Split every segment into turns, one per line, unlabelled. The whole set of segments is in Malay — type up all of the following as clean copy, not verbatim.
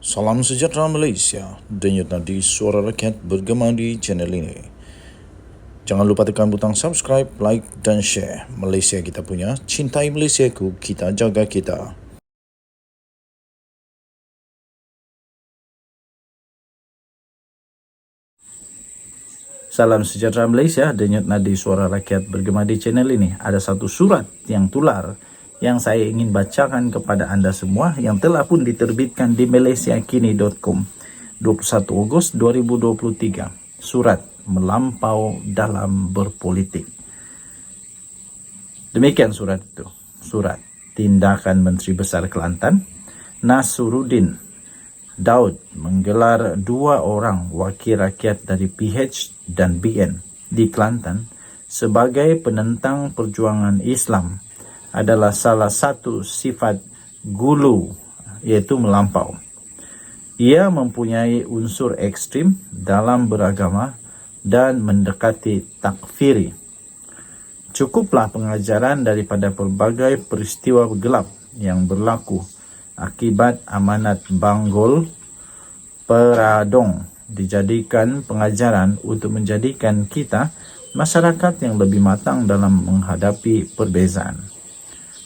Salam sejahtera Malaysia, denyut nadi suara rakyat bergema di channel ini. Jangan lupa tekan butang subscribe, like dan share. Malaysia kita punya, cintai Malaysiaku, kita jaga kita. Salam sejahtera Malaysia, denyut nadi suara rakyat bergema di channel ini. Ada satu surat yang tular yang saya ingin bacakan kepada anda semua yang telah pun diterbitkan di malaysiakini.com 21 Ogos 2023. Surat melampau dalam berpolitik. Demikian surat itu. Surat tindakan Menteri Besar Kelantan Nasruddin Daud menggelar 2 orang wakil rakyat dari PH dan BN di Kelantan sebagai penentang perjuangan Islam adalah salah satu sifat gulu, iaitu melampau. Ia mempunyai unsur ekstrim dalam beragama dan mendekati takfiri. Cukuplah pengajaran daripada pelbagai peristiwa gelap yang berlaku akibat amanat Banggol Peradong dijadikan pengajaran untuk menjadikan kita masyarakat yang lebih matang dalam menghadapi perbezaan.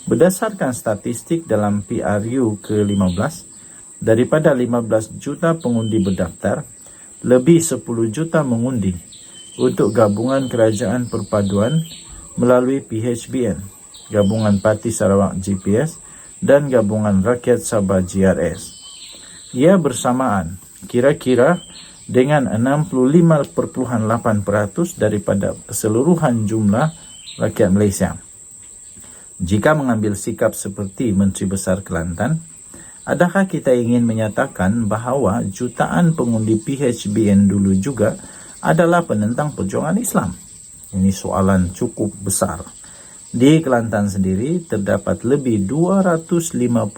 Berdasarkan statistik dalam PRU ke-15, daripada 15 juta pengundi berdaftar, lebih 10 juta mengundi untuk Gabungan Kerajaan Perpaduan melalui PHBN, Gabungan Parti Sarawak GPS dan Gabungan Rakyat Sabah GRS. Ia bersamaan kira-kira dengan 65.8% daripada keseluruhan jumlah rakyat Malaysia. Jika mengambil sikap seperti Menteri Besar Kelantan, adakah kita ingin menyatakan bahawa jutaan pengundi PHBN dulu juga adalah penentang perjuangan Islam? Ini soalan cukup besar. Di Kelantan sendiri terdapat lebih 250,000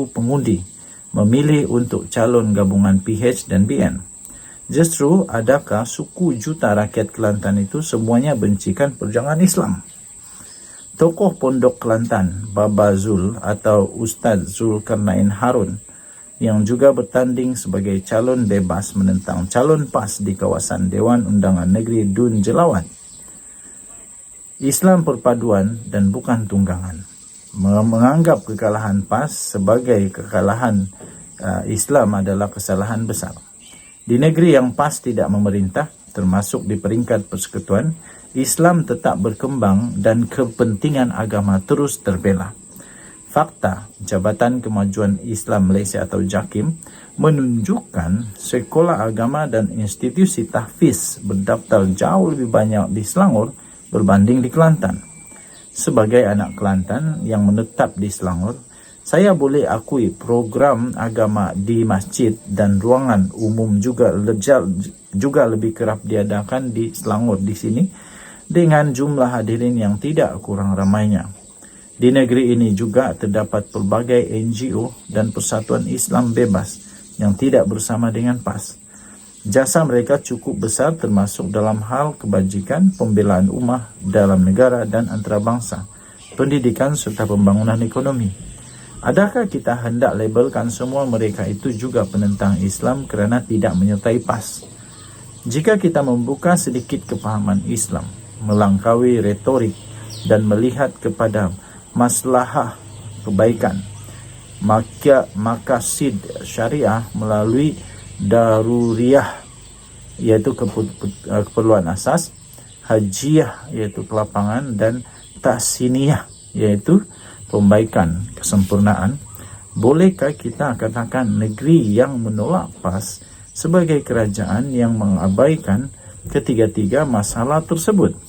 pengundi memilih untuk calon gabungan PH dan BN. Justru adakah suku juta rakyat Kelantan itu semuanya bencikan perjuangan Islam? Tokoh Pondok Kelantan, Baba Zul atau Ustaz Zulkarnain Harun yang juga bertanding sebagai calon bebas menentang calon PAS di kawasan Dewan Undangan Negeri Dun Jelawat. Islam perpaduan dan bukan tunggangan. Menganggap kekalahan PAS sebagai kekalahan Islam adalah kesalahan besar. Di negeri yang PAS tidak memerintah, termasuk di peringkat persekutuan, Islam tetap berkembang dan kepentingan agama terus terbela. Fakta Jabatan Kemajuan Islam Malaysia atau JAKIM menunjukkan sekolah agama dan institusi tahfiz berdaftar jauh lebih banyak di Selangor berbanding di Kelantan. Sebagai anak Kelantan yang menetap di Selangor, saya boleh akui program agama di masjid dan ruangan umum juga lebih kerap diadakan di Selangor di sini dengan jumlah hadirin yang tidak kurang ramainya. Di negeri ini juga terdapat pelbagai NGO dan Persatuan Islam Bebas yang tidak bersama dengan PAS. Jasa mereka cukup besar termasuk dalam hal kebajikan, pembelaan ummah dalam negara dan antarabangsa, pendidikan serta pembangunan ekonomi. Adakah kita hendak labelkan semua mereka itu juga penentang Islam kerana tidak menyertai PAS? Jika kita membuka sedikit kefahaman Islam, melangkaui retorik dan melihat kepada maslahah kebaikan, maka maqasid syariah melalui daruriyah iaitu keperluan asas, hajiyah iaitu kelapangan dan tahsiniyah iaitu pembaikan, kesempurnaan. Bolehkah kita katakan negeri yang menolak PAS sebagai kerajaan yang mengabaikan ketiga-tiga masalah tersebut?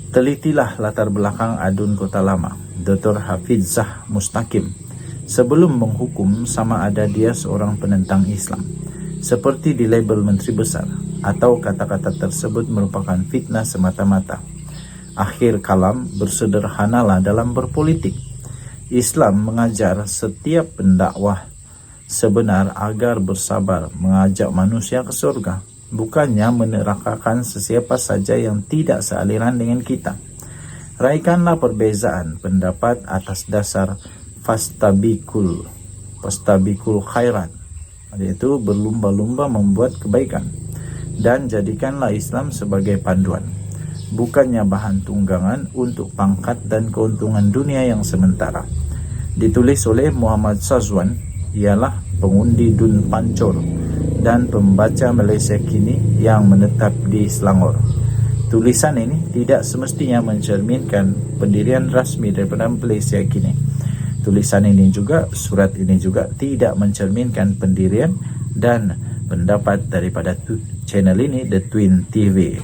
Telitilah latar belakang adun Kota Lama, Dr. Hafizah Mustaqim, sebelum menghukum sama ada dia seorang penentang Islam, seperti di label Menteri Besar, atau kata-kata tersebut merupakan fitnah semata-mata. Akhir kalam, bersederhanalah dalam berpolitik. Islam mengajar setiap pendakwah sebenar agar bersabar mengajak manusia ke surga, bukannya menerakakan sesiapa saja yang tidak sealiran dengan kita. Raikanlah perbezaan pendapat atas dasar fastabikul khairat, yaitu berlumba-lumba membuat kebaikan, dan jadikanlah Islam sebagai panduan, bukannya bahan tunggangan untuk pangkat dan keuntungan dunia yang sementara. Ditulis oleh Muhammad Sazwan, ialah pengundi Dun Pancor dan pembaca Malaysia kini yang menetap di Selangor. Tulisan ini tidak semestinya mencerminkan pendirian rasmi daripada Malaysia kini. Tulisan ini juga, surat ini juga tidak mencerminkan pendirian dan pendapat daripada channel ini, The Twin TV.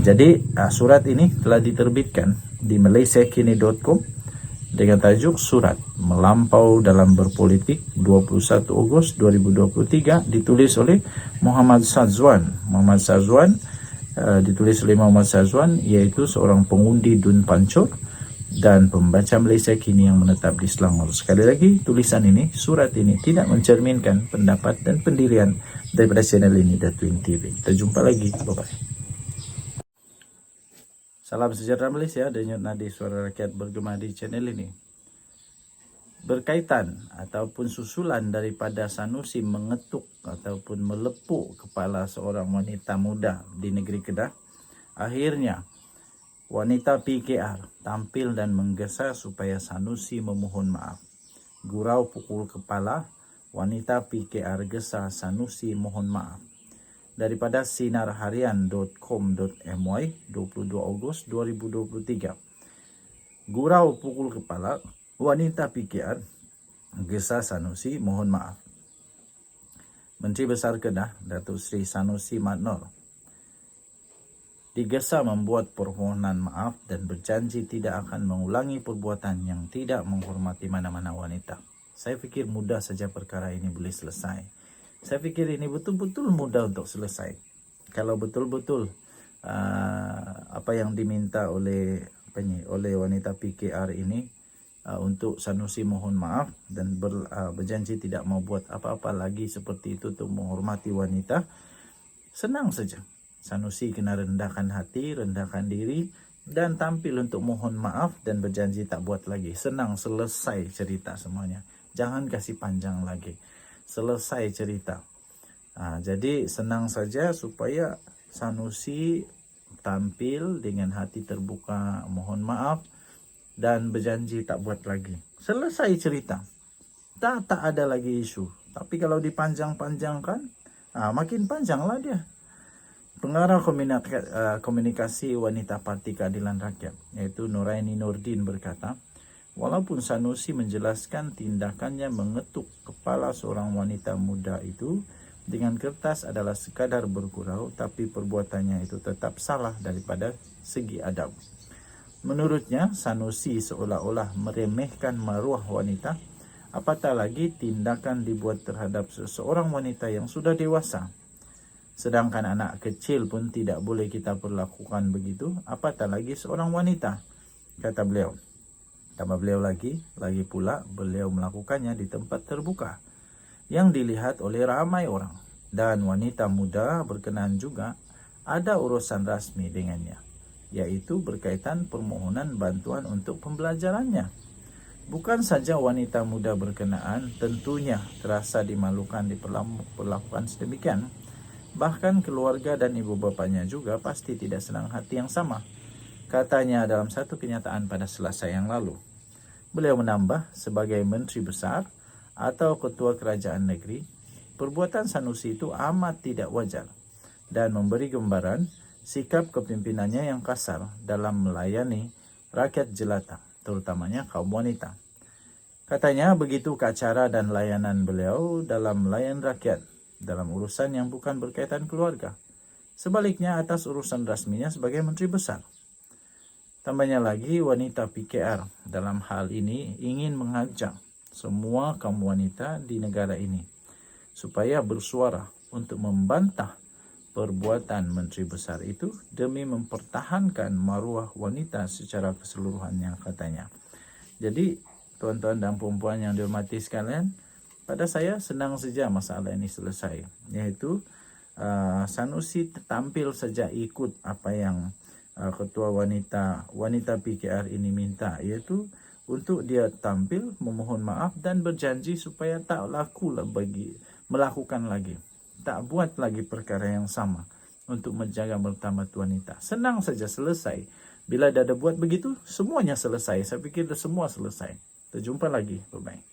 Jadi surat ini telah diterbitkan di malaysiakini.com dengan tajuk Surat Melampau dalam Berpolitik 21 Ogos 2023, ditulis oleh Muhammad Sazwan. Ditulis oleh Muhammad Sazwan, iaitu seorang pengundi Dun Pancor dan pembaca Malaysia kini yang menetap di Selangor. Sekali lagi, tulisan ini, surat ini tidak mencerminkan pendapat dan pendirian daripada channel ini, The Twin TV. Kita jumpa lagi. Bye-bye. Salam sejahtera Malaysia, denyut nadi suara rakyat bergema di channel ini. Berkaitan ataupun susulan daripada Sanusi mengetuk ataupun melepuk kepala seorang wanita muda di negeri Kedah, akhirnya wanita PKR tampil dan menggesa supaya Sanusi memohon maaf. Gurau pukul kepala, wanita PKR gesa Sanusi mohon maaf. Daripada sinarharian.com.my 22 Ogos 2023. Gurau pukul kepala, wanita PKR gesa Sanusi mohon maaf. Menteri Besar Kedah, Datuk Seri Sanusi Madnor, digesa membuat permohonan maaf dan berjanji tidak akan mengulangi perbuatan yang tidak menghormati mana-mana wanita. Saya fikir mudah saja perkara ini boleh selesai. Saya fikir ini betul-betul mudah untuk selesai. Kalau betul-betul apa yang diminta oleh wanita PKR ini untuk Sanusi mohon maaf dan berjanji tidak mau buat apa-apa lagi seperti itu untuk menghormati wanita, senang saja. Sanusi kena rendahkan hati, rendahkan diri, dan tampil untuk mohon maaf dan berjanji tak buat lagi. Senang, selesai cerita semuanya. Jangan kasih panjang lagi. Selesai cerita. Jadi senang saja supaya Sanusi tampil dengan hati terbuka, mohon maaf dan berjanji tak buat lagi. Selesai cerita. Tak ada lagi isu. Tapi kalau dipanjang-panjangkan, makin panjanglah dia. Pengarah komunikasi wanita Parti Keadilan Rakyat, yaitu Nuraini Nordin, berkata, walaupun Sanusi menjelaskan tindakannya mengetuk kepala seorang wanita muda itu dengan kertas adalah sekadar bergurau, tapi perbuatannya itu tetap salah daripada segi adab. Menurutnya, Sanusi seolah-olah meremehkan maruah wanita, apatah lagi tindakan dibuat terhadap seseorang wanita yang sudah dewasa. Sedangkan anak kecil pun tidak boleh kita perlakukan begitu, apatah lagi seorang wanita, kata beliau. Tambah beliau lagi pula beliau melakukannya di tempat terbuka yang dilihat oleh ramai orang, dan wanita muda berkenan juga ada urusan rasmi dengannya, yaitu berkaitan permohonan bantuan untuk pembelajarannya. Bukan saja wanita muda berkenaan tentunya terasa dimalukan diperlakukan sedemikian, bahkan keluarga dan ibu bapanya juga pasti tidak senang hati yang sama, katanya dalam satu kenyataan pada Selasa yang lalu. Beliau menambah, sebagai Menteri Besar atau Ketua Kerajaan Negeri, perbuatan Sanusi itu amat tidak wajar dan memberi gambaran sikap kepimpinannya yang kasar dalam melayani rakyat jelata, terutamanya kaum wanita. Katanya begitu ke cara dan layanan beliau dalam melayan rakyat dalam urusan yang bukan berkaitan keluarga. Sebaliknya atas urusan rasminya sebagai Menteri Besar. Tambahnya lagi, wanita PKR dalam hal ini ingin mengajak semua kaum wanita di negara ini supaya bersuara untuk membantah perbuatan Menteri Besar itu demi mempertahankan maruah wanita secara keseluruhannya, katanya. Jadi, tuan-tuan dan puan-puan yang dihormati sekalian, pada saya senang saja masalah ini selesai, yaitu Sanusi tampil saja ikut apa yang Ketua wanita PKR ini minta, yaitu untuk dia tampil, memohon maaf dan berjanji supaya tak melakukan lagi. Tak buat lagi perkara yang sama untuk menjaga martabat wanita. Senang saja, selesai. Bila dah ada buat begitu, semuanya selesai. Saya fikir dah semua selesai. Kita jumpa lagi. Bye-bye.